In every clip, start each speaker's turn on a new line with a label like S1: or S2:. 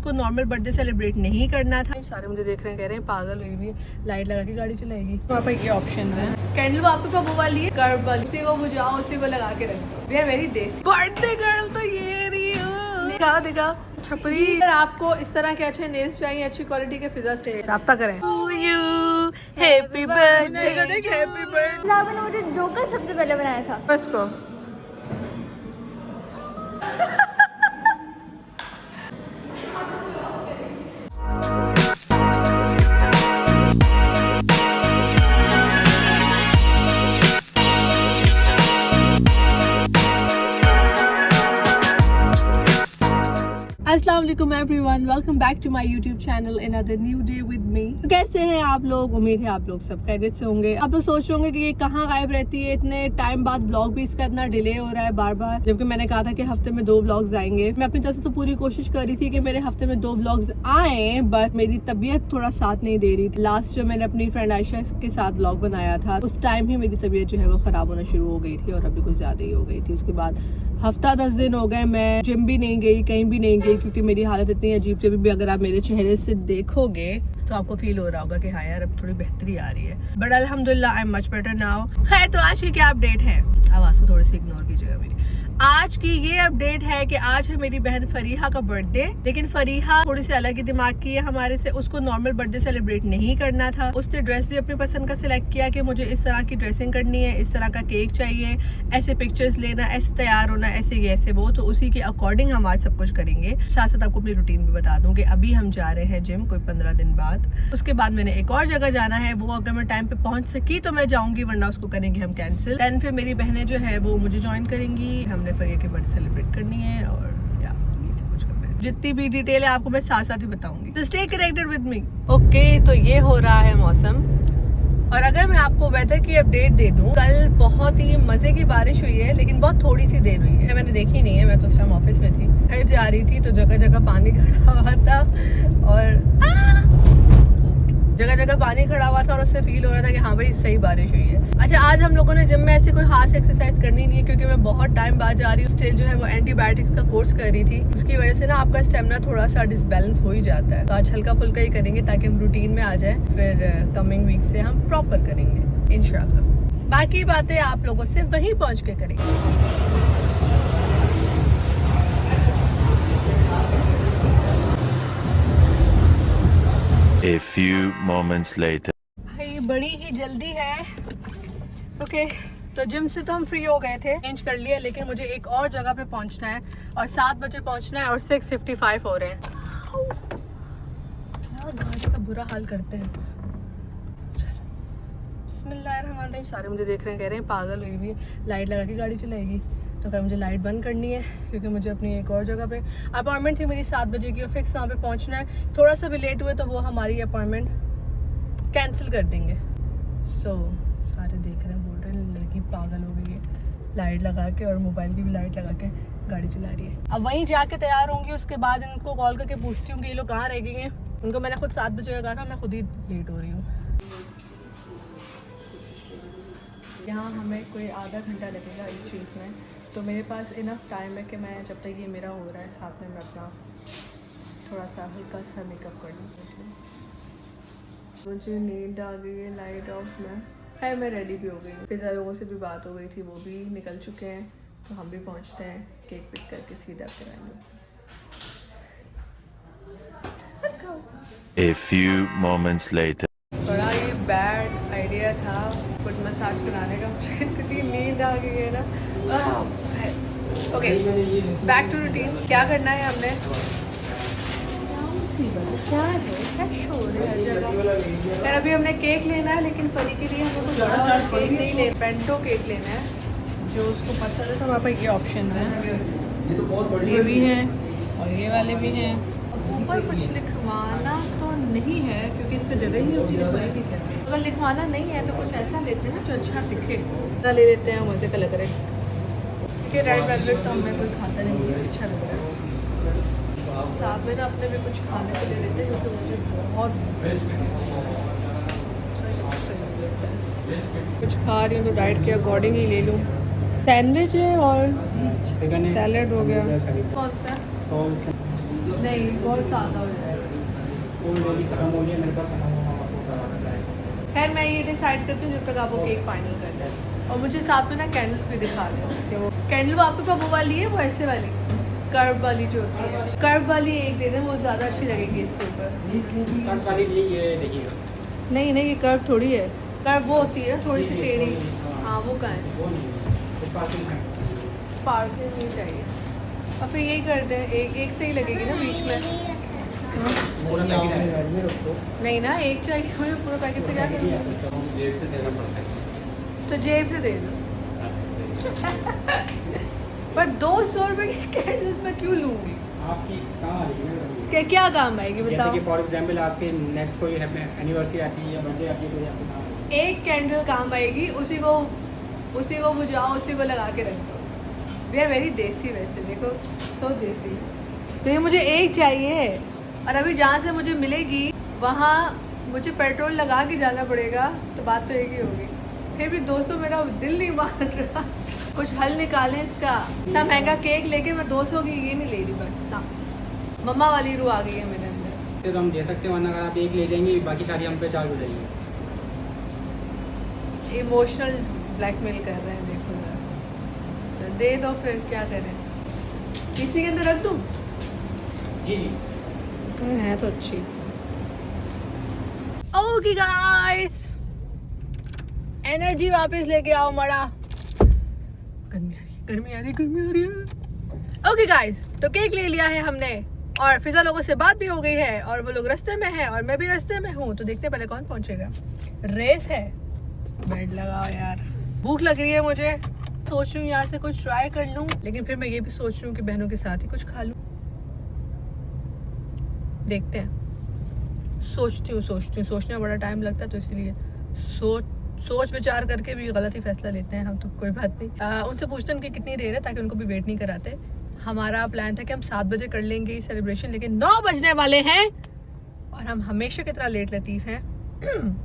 S1: उसको normal birthday celebrate नहीं करना था। सारे मुझे देख रहे हैं, कह रहे हैं पागल हुई भी है, लाइट लगा के गाड़ी चलाएगी। वहाँ पर ये ऑप्शन है, कैंडल आपके पास वो वाली है कर्व वाली, उसी को बुझाओ, उसी को लगा के रखो। वी आर वेरी देसी। बर्थडे गर्ल तो ये रही है, देखा छपरी। अगर आपको इस तरह के अच्छे नेल्स चाहिए अच्छी क्वालिटी के, फिजा से राब्ता करें। Happy birthday, happy birthday.
S2: आपने मुझे जोकर सबसे पहले बनाया था
S1: बस को अस्सलाम वालेकुम everyone, welcome back to my YouTube channel another new day with me. कैसे हैं आप लोग? उम्मीद है आप लोग सब खैरियत से होंगे। आप लोग सोच रहे होंगे कि ये कहाँ गायब रहती है, इतने टाइम बाद ब्लॉग भी इसका इतना डिले हो रहा है बार बार, जबकि मैंने कहा था कि हफ्ते में 2 व्लॉग्स आएंगे। मैं अपनी तरफ से तो पूरी कोशिश कर रही थी कि मेरे हफ्ते में 2 व्लॉग्स आए, बट मेरी तबीयत थोड़ा साथ नहीं दे रही थी। लास्ट जो मैंने अपनी फ्रेंड आयशा के साथ ब्लॉग बनाया था, उस टाइम ही मेरी तबीयत जो है वो खराब होना शुरू हो गई थी और अभी कुछ ज्यादा ही हो गई थी। उसके बाद हफ्ता 10 दिन हो गए, मैं जिम भी नहीं गई, कहीं भी नहीं गई, क्योंकि मेरी हालत इतनी अजीब थी। भी अगर आप मेरे चेहरे से देखोगे तो आपको फील हो रहा होगा कि हाँ यार अब थोड़ी बेहतरी आ रही है, बट अल्हम्दुलिल्लाह I am much better now. खैर, तो आज की क्या अपडेट है, आवाज़ को थोड़ी सी इग्नोर कीजिएगा मेरी। आज की ये अपडेट है कि आज है मेरी बहन फरीहा का बर्थडे, लेकिन फरीहा थोड़ी सी अलग ही दिमाग की है हमारे से। उसको नॉर्मल बर्थडे सेलिब्रेट नहीं करना था। उसने ड्रेस भी अपनी पसंद का सिलेक्ट किया कि मुझे इस तरह की ड्रेसिंग करनी है, इस तरह का केक चाहिए, ऐसे पिक्चर्स लेना, ऐसे तैयार होना, ऐसे ये ऐसे वो। तो उसी के अकॉर्डिंग हम आज सब कुछ करेंगे। साथ साथ आपको अपनी रूटीन भी बता दूं कि अभी हम जा रहे हैं जिम कोई 15 दिन बाद। उसके बाद मैंने एक और जगह जाना है, वो अगर मैं टाइम पे पहुंच सकी तो मैं जाऊंगी, वरना उसको करेंगे हम कैंसिल। देन फिर मेरी बहनें जो है वो मुझे ज्वाइन करेंगी। हमने फरीहा की बर्थडे सेलिब्रेट करनी है और ये सब कुछ करना है। जितनी भी डिटेल है आपको मैं साथ साथ ही बताऊंगी, तो stay connected with me. Okay, तो ये हो रहा है मौसम। और अगर मैं आपको वेदर की अपडेट दे दूं, कल बहुत ही मजे की बारिश हुई है, लेकिन बहुत थोड़ी सी देर हुई है, मैंने देखी नहीं है, मैं तो उस टाइम ऑफिस में थी। घर जा रही थी तो जगह जगह पानी खड़ा हुआ था और जगह जगह पानी खड़ा हुआ था और उससे फील हो रहा था कि हाँ भाई सही बारिश हुई है। अच्छा, आज हम लोगों ने जिम में ऐसी कोई खास एक्सरसाइज करनी नहीं है, क्योंकि मैं बहुत टाइम बाद जा रही हूँ। स्टिल जो है वो एंटीबायोटिक्स का कोर्स कर रही थी, उसकी वजह से ना आपका स्टेमिना थोड़ा सा डिसबैलेंस हो ही जाता है। तो आज हल्का फुल्का ही करेंगे ताकि हम रूटीन में आ जाए, फिर कमिंग वीक से हम प्रॉपर करेंगे इंशाल्लाह। बाकी बातें आप लोगों से वहीं पहुँच के करेंगे।
S3: A few moments later.
S1: भाई बड़ी ही जल्दी है। ओके, तो जिम से तो हम फ्री हो गए थे, चेंज कर लिया, लेकिन मुझे एक और जगह पे पहुंचना है और 7 बजे पहुंचना है और 6:55 हो रहे हैं। क्या गाड़ी का बुरा हाल करते हैं। बिस्मिल्लाहिर्रहमानिर्रहीम। सारे मुझे देख रहे हैं, कह रहे हैं पागल हुई भी है, लाइट लगा के गाड़ी चलाएगी। तो फिर मुझे लाइट बंद करनी है, क्योंकि मुझे अपनी एक और जगह पे अपॉइंटमेंट थी मेरी 7 बजे की और फिक्स वहाँ पे पहुँचना है। थोड़ा सा भी लेट हुए तो वो हमारी अपॉइंटमेंट कैंसिल कर देंगे। सो सारे देख रहे हैं, बोल रहे हैं लड़की पागल हो गई है, लाइट लगा के और मोबाइल की भी लाइट लगा के गाड़ी चला रही है। अब वहीं जाके तैयार होंगी, उसके बाद इनको कॉल करके पूछती हूँ कि ये लोग कहाँ रह गई हैं। उनको मैंने खुद 7 बजे कहा था, मैं खुद ही लेट हो रही हूँ। यहाँ हमें कोई आधा घंटा लगेगा इस चीज़ में, तो मेरे पास इनफ टाइम है कि मैं जब तक ये मेरा हो रहा है साथ में मैं अपना थोड़ा सा हल्का सा मेकअप कर लूँ। मुझे नींद आ गई है, लाइट ऑफ में है, मैं रेडी भी हो गई। पिज़्ज़ा लोगों से भी बात हो गई थी, वो भी निकल चुके हैं, तो हम भी पहुँचते हैं, केक पिक करके सीधा कराएंगे।
S3: A few moments later.
S1: बड़ा ही बैड आइडिया था फुट मसाज कराने का, मुझे इतनी नींद आ गई है ना। Okay, back to routine. क्या करना है हमने, क्या है, क्या शोर है हर जगह। यार अभी हमने केक लेना है, लेकिन फरी के लिए हम लोग बड़ा वाला केक नहीं ले, पेंटो केक लेना है जो उसको पसंद है। तो हमारे पास ये ऑप्शन है, ये भी हैं और ये वाले भी हैं। ऊपर कुछ लिखवाना तो नहीं है, क्योंकि इस पर जगह ही होती है। अगर लिखवाना नहीं है तो कुछ ऐसा लेते हैं ना जो अच्छा दिखे, ले लेते हैं, मज़े का लग रहा है। क्योंकि रेड वेलवेट तो हमें कोई खाता नहीं है, अच्छा लग रहा है। साथ में ना अपने भी कुछ खाने को ले लेते हैं, क्योंकि मुझे बहुत कुछ खा रही हूँ तो डाइट के अकॉर्डिंग ही ले लूँ। सैंडविच है और सैलेड हो गया। कौन सा नहीं बहुत सादा हो जाएगा।
S4: वो मेरी खत्म हो गई, मेरे पास खत्म होगा, आपको करवाना पड़ेगा।
S1: खैर मैं ये डिसाइड करती हूँ जब तक आप वो केक फाइनल कर दें। और मुझे साथ में ना कैंडल्स भी दिखा दें कि वो कैंडल वो आपके पास वो वाली है, वो ऐसे वाली कर्व वाली जो होती है, कर्व वाली एक दे दें, वो ज़्यादा अच्छी लगेगी इसके ऊपर।
S4: कट वाली ये देखिएगा,
S1: नहीं नहीं ये कर्व थोड़ी है, कर्व वो होती है थोड़ी सी टेढ़ी। हाँ वो कहाँ है,
S4: वो नहीं स्पार्कलिंग है।
S1: स्पार्कलिंग नहीं चाहिए। और फिर यही कर दें, एक सही लगेगी ना बीच में।
S4: पूरा पैकेट है रखो।
S1: नहीं ना एक चाहिए मुझे, पूरा पैकेट से क्या करें?
S4: जेब से देना पड़ता है।
S1: तो जेब से दे दो। पर 200 रुपये की कैंडल्स मैं क्यों लूँगी?
S4: आपकी कहाँ आ रही है?
S1: क्या काम आएगी
S4: जैसे
S1: बताओ?
S4: कि फॉर एग्जांपल आपके नेक्स्ट कोई एनिवर्सरी आती है या बर्थडे आती है तो आपको काम आएगी।
S1: एक कैंडल काम आएगी, उसी को बुझाओ, उसी को लगा के रख दो। वी आर वेरी देसी वैसे, देखो सो देसी। तो ये मुझे एक चाहिए, और अभी जहाँ से मुझे मिलेगी वहाँ मुझे पेट्रोल लगा के जाना पड़ेगा, तो बात तो एक ही होगी। फिर भी 200 मेरा दिल नहीं मान रहा। कुछ हल निकालें इसका। इतना महंगा केक लेके मैं 200 की ये नहीं ले रही, बस ना मम्मा वाली रूह आ गई है मेरे अंदर।
S4: तो हम दे सकते हैं, वरना अगर आप एक ले जाएंगे बाकी सारी हम पे चार्ज हो जाएंगे।
S1: इमोशनल ब्लैकमेल कर रहे हैं, देखो जरा। तो दे दो फिर, क्या करें? इसी के अंदर रख दूँ?
S4: जी जी
S1: है तो अच्छी। ओके गाइस, एनर्जी वापस लेके आओ मड़ा। गर्मी आ रही है। ओके गाइस, तो केक ले लिया है हमने, और फिजा लोगों से बात भी हो गई है, और वो लोग रास्ते में हैं और मैं भी रास्ते में हूँ। तो देखते हैं पहले कौन पहुंचेगा। रेस है। बेड लगाओ यार, भूख लग रही है मुझे। सोच रही हूँ यहाँ से कुछ ट्राई कर लूँ, लेकिन फिर मैं ये भी सोच रही हूँ कि बहनों के साथ ही कुछ खा लूँ। देखते हैं, सोचती हूँ। सोचने में बड़ा टाइम लगता है, तो इसीलिए सोच विचार करके भी गलत ही फैसला लेते हैं हम। तो कोई बात नहीं, उनसे पूछते हैं उनकी कितनी देर है, ताकि उनको भी वेट नहीं कराते। हमारा प्लान था कि हम 7 बजे कर लेंगे सेलिब्रेशन, लेकिन 9 बजने वाले हैं और हम हमेशा की तरह लेट लतीफ़ हैं।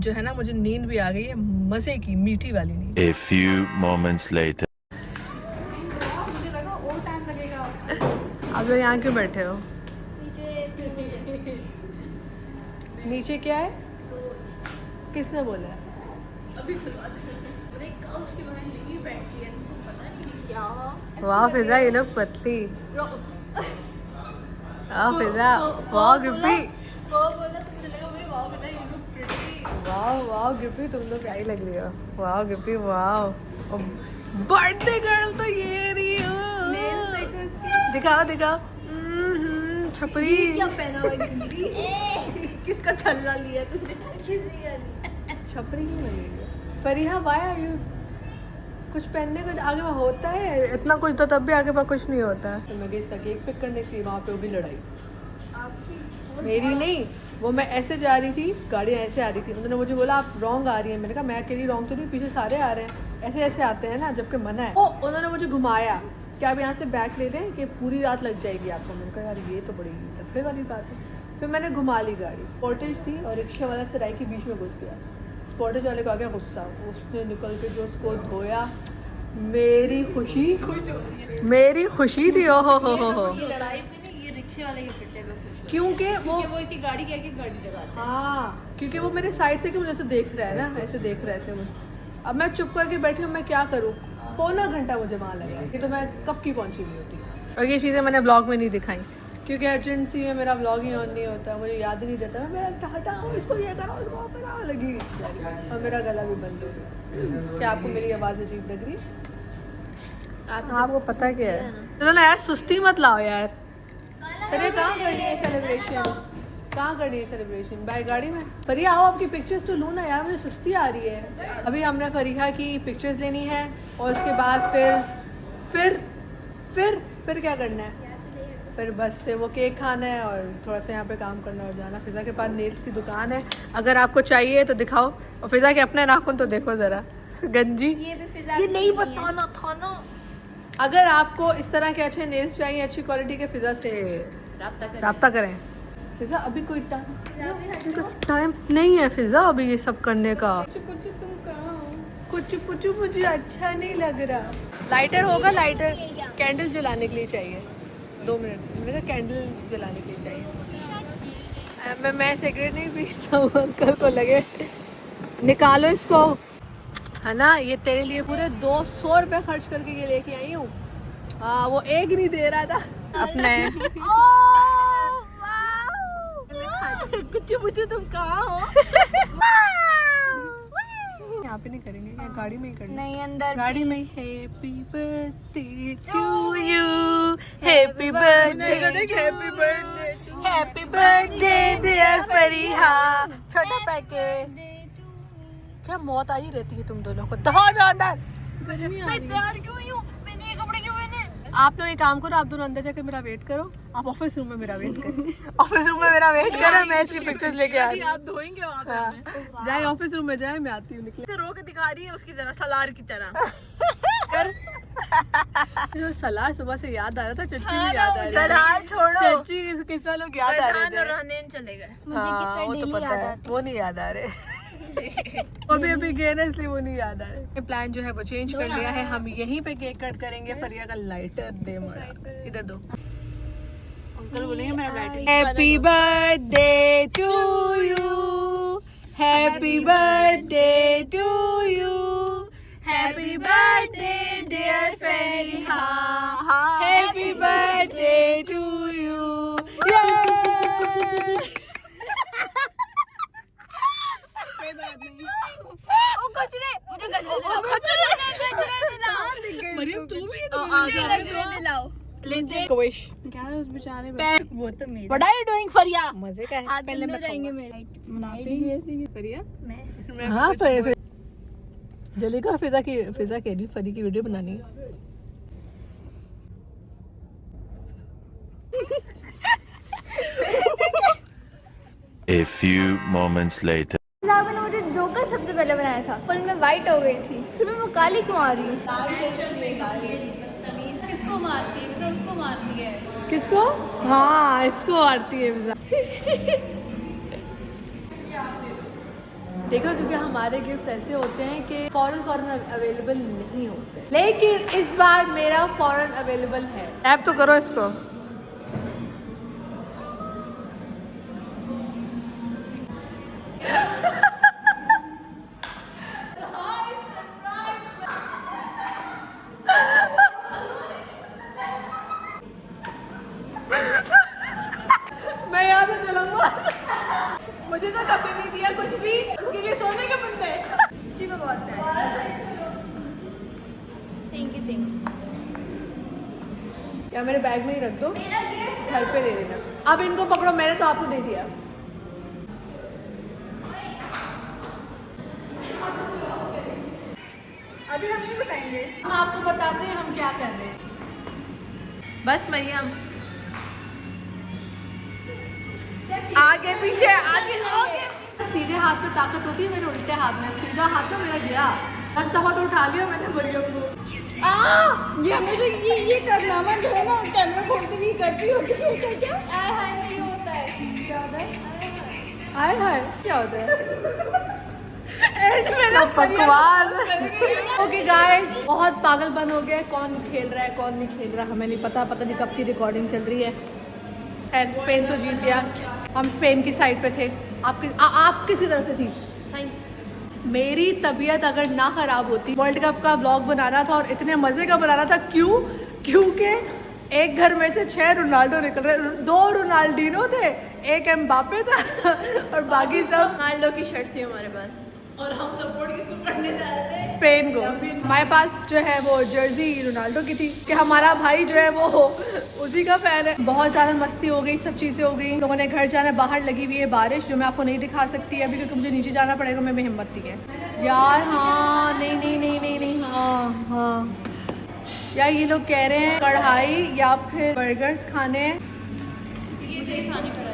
S1: जो है ना, मुझे नींद भी आ गई है, मज़े की मीठी वाली नींद।
S3: A few moments later.
S2: मुझे लगा और टाइम लगेगा।
S1: आप लोग यहाँ क्यों बैठे हो?
S2: नीचे
S1: नीचे क्या है? किसने बोला है?
S2: अभी खुलवा दे। मुझे काउच के बगल में ही बैठती है, तुमको पता नहीं क्या।
S1: वाह फिजा, ये लोग पतली। वाह फिजा, वाह गिप्पी,
S2: वो बोला तो मुझे लगा मेरे वाव पता है, यू लुक प्रिटी।
S1: वाह गिप्पी, तुम तो प्यारी लग रही हो। वाह गिप्पी, वाह। बर्थडे गर्ल तो ये रही हो।
S2: नेल्स देखो इसके।
S1: दिखाओ। छपरी।
S2: ये क्या पहना हुआ है गिरी? किसका छल्ला लिया तुमने? किसने का लिया?
S1: छपरी क्यों लगेगी? Fariha, why are you? कुछ पहनने को आगे वहाँ होता है इतना कुछ, तो तब भी आगे पास कुछ नहीं होता है। तो मैं गई इसका केक पिक करने की, वहाँ पे वो भी लड़ाई।
S2: आपकी
S1: मेरी नहीं, वो मैं ऐसे जा रही थी, गाड़ियाँ ऐसे आ रही थी, उन्होंने मुझे बोला आप रॉन्ग आ रही हैं। मैंने कहा मैं अकेली रॉन्ग तो नहीं, पीछे सारे आ रहे हैं, ऐसे आते हैं ना, जबकि मना है। वो उन्होंने मुझे घुमाया कि आप यहाँ से बैक ले लें कि पूरी रात लग जाएगी आपको। मैंने कहा यार ये तो बड़ी दफे वाली बात है। फिर मैंने घुमा ली गाड़ी, स्पॉटेज थी और रिक्शा वाला सराय के बीच में घुस गया। स्पॉटेज वाले को आ गया गुस्सा, उसने निकल के जो उसको धोया, मेरी खुशी थी। ओ हो।
S2: ये लड़ाई पे नहीं, ये रिक्शे वाले के पिट्टे पे खुश हो।
S1: क्योंकि वो
S2: इसकी गाड़ी क्या की गाड़ी लगाता है।
S1: हाँ, क्योंकि वो मेरे साइड से कि मुझे ऐसे देख रहा है ना, ऐसे देख रहे थे मुझे। अब मैं चुप करके बैठी हूँ, मैं क्या करूँ? पौना घंटा मुझे वहाँ लगा कि तो मैं कब की पहुँची हुई होती। और ये चीज़ें मैंने व्लॉग में नहीं दिखाई, क्योंकि अर्जेंसी में मेरा व्लॉग ही ऑन नहीं होता, मुझे याद ही नहीं रहता। मैं हटाओ इसको, ये करो उसको, फिर लगी और मेरा गला भी बंद हो गया। क्या आपको मेरी आवाज़ अजीब लग रही? आपको पता क्या है? चलो ना यार, सुस्ती मत लाओ यार। अरे कहाँ करनी है सेलिब्रेशन? कहाँ करनी है सेलिब्रेशन? बाय गाड़ी में? फरीहा आओ, आपकी पिक्चर्स तो लूँ ना यार, मुझे सुस्ती आ रही है। अभी हमने फरीहा की पिक्चर्स लेनी है, और उसके बाद फिर क्या करना है? फिर बस फिर वो केक खाना है और थोड़ा सा यहाँ पे काम करना और जाना। फिज़ा के पास नेल्स की दुकान है, अगर आपको चाहिए तो दिखाओ। और फिज़ा के अपने नाखून तो देखो ज़रा, गंजी।
S2: ये भी फिजा
S1: ये नहीं बताना था ना। अगर आपको इस तरह के अच्छे नेल्स चाहिए, अच्छी क्वालिटी के, फिज़ा से रब्ता करें। फिज़ा अभी कोई टाइम नहीं है फिज़ा अभी ये सब करने का।
S2: तुम कहाँ हो?
S1: कुछ मुझे अच्छा नहीं लग रहा। लाइटर होगा? लाइटर कैंडल जलाने के लिए चाहिए। 2 मिनट, मैंने कहा कैंडल जलाने के लिए चाहिए। मैं सिगरेट नहीं पीता हूँ, अंकल को लगे। निकालो इसको, है ना, ये तेरे लिए पूरे 200 रुपये खर्च करके ये लेके आई हूँ। हाँ, वो एक नहीं दे रहा था अपने। कुछ मुझे तुम कहाँ हो? यहाँ पे नहीं करेंगे क्या? गाड़ी में ही करना?
S2: नहीं, अंदर
S1: गाड़ी में। Happy birthday to you, happy birthday, happy birthday dear Fariha. छोटा पैकेट। क्या मौत आई रहती है तुम दोनों को? दफा हो जाओ अंदर।
S2: मैं तैयार क्यों हुई हूँ? मैंने ये कपड़े क्यों पहने?
S1: आप लोग एक काम करो, आप दोनों अंदर जाके मेरा वेट करो। आप ऑफिस रूम में मेरा वेट करो। ऑफिस रूम में मेरा वेट करो, मैं इसकी पिक्चर्स लेके आ रही हूँ।
S2: आप धोएंगे वहाँ पे?
S1: जाए ऑफिस रूम में जाए, मैं आती हूँ निकले।
S2: रो के दिखा रही है उसकी तरह, सलार की तरह।
S1: कर। जो सलार सुबह से याद आ रहा था, चच्ची भी याद आ रही है।
S2: सलार छोड़ो,
S1: चच्ची किस वालों की याद आ रहे
S2: फरसान
S1: थे?
S2: और रहनेन चले गए।
S1: हाँ, वो तो पता है, वो नहीं याद आ रहे। अभी गए ना, इसलिए वो नहीं याद आ रहे। ये प्लान जो है वो चेंज कर लिया है, हम यहीं पे केक कट करेंगे। फरिया का लाइटर दे मोड़ा, इधर दो। अंकल बोलेंगे मेरा lighter. Happy birthday to you, happy birthday to you, happy birthday dear Fariha, happy birthday to you.
S2: कचरे मुझे गजरे दिलाओ।
S1: विश
S2: क्या है उस बेचारे में?
S1: वो तो मेरा।
S2: What are you doing, फरिया?
S1: मजे का है।
S2: पहले मैं जाएंगे मेरे।
S1: फरिया?
S2: मैं
S1: हाँ, जल्दी का फिजा कह रही, फरी की वीडियो बनानी है।
S3: A few moments later.
S2: ने मुझे जोकर सबसे पहले बनाया था, फुल में वाइट हो गई थी, फिर मैं वो काली क्यों आ रही हूँ? किसको मारती है? उसको मारती है।
S1: किसको? हाँ, इसको आरती है फिजा। देखो, क्योंकि हमारे गिफ्ट्स ऐसे होते हैं कि फौरन अवेलेबल नहीं होते, लेकिन इस बार मेरा फौरन अवेलेबल है। टैप तो करो इसको। मैं यहाँ से चलूंगा। मुझे तो कभी नहीं दिया कुछ भी, उसके लिए सोने के बंदे।
S2: जी मैं बहुत प्यारी। Thank you.
S1: क्या मेरे बैग में ही रख दो,
S2: मेरा गिफ्ट
S1: घर पे ले लेना। अब इनको पकड़ो, मैंने तो आपको दे दिया।
S2: अभी हम नहीं बताएंगे,
S1: हम आपको बताते हैं हम क्या कर रहे हैं। बस मरियम, आगे पीछे आगे। सीधे हाथ में ताकत होती है, मेरे उल्टे हाथ में। सीधा हाथ ना मेरा गया, 10 दफा तो उठा लिया मैंने मरियम को।
S2: ये हमेशा ये कारनामा जो है ना, कैमरा खोलते हुए करती होती है। क्या हाय में ये होता है? क्या होता है?
S1: हाय क्या होता है? बकवास। ओके गाइस, बहुत पागलपन हो गया। कौन खेल रहा है कौन नहीं खेल रहा हमें नहीं पता नहीं कब की रिकॉर्डिंग चल रही है। खैर, स्पेन तो जीत गया, हम स्पेन की साइड पे थे। आप किसी तरह से थी?
S2: साइंस।
S1: मेरी तबीयत अगर ना खराब होती, वर्ल्ड कप का व्लॉग बनाना था और इतने मजे का बनाना था। क्योंकि एक घर में से 6 रोनाल्डो निकल रहे, 2 रोनाल्डिनो थे, एक एम्बापे था और बाकी सब
S2: रोनाल्डो की शर्ट थी हमारे पास,
S1: और हम सपोर्ट किसको करने जा रहे थे? स्पेन को। हमारे पास जो है वो जर्सी रोनाल्डो की थी कि हमारा भाई जो है वो उसी का फैन है। बहुत ज़्यादा मस्ती हो गई, सब चीज़ें हो गई। लोगों ने घर जाना, बाहर लगी हुई है बारिश, जो मैं आपको नहीं दिखा सकती अभी क्योंकि मुझे नीचे जाना पड़ेगा। मैं हिम्मत नहीं है यार। हाँ, नहीं, हाँ यार, ये लोग कह रहे हैं कढ़ाई या फिर बर्गर्स खाने हैं,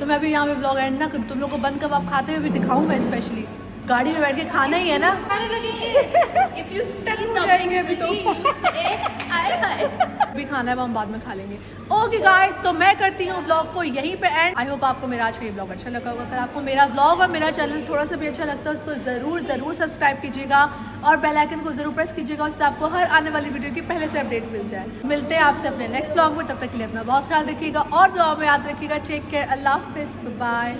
S1: तो मैं अभी यहाँ पे ब्लॉग एंड ना करूँ। तुम लोग को बंद कबाब खाते हुए भी दिखाऊँ मैं स्पेशली। गाड़ी में बैठ के खाना ही है ना।
S2: If you see
S1: हो जाएंगे अभी तो।
S2: you say hi.
S1: भी खाना है वो हम बाद में खा लेंगे। ओके गाइस, तो मैं करती हूँ व्लॉग को यहीं पे एंड। आई होप आपको मेरा आज का ये व्लॉग अच्छा लगा होगा। अगर आपको मेरा व्लॉग और मेरा चैनल थोड़ा सा भी अच्छा लगता है उसको ज़रूर सब्सक्राइब कीजिएगा और बेल आइकन को ज़रूर प्रेस कीजिएगा, उससे आपको हर आने वाली वीडियो की पहले से अपडेट मिल जाए। मिलते हैं आपसे अपने नेक्स्ट व्लॉग में, तब तक के लिए अपना बहुत ख्याल रखिएगा और दुआ में याद रखिएगा। टेक केयर, अल्लाह हाफिज़, बाय।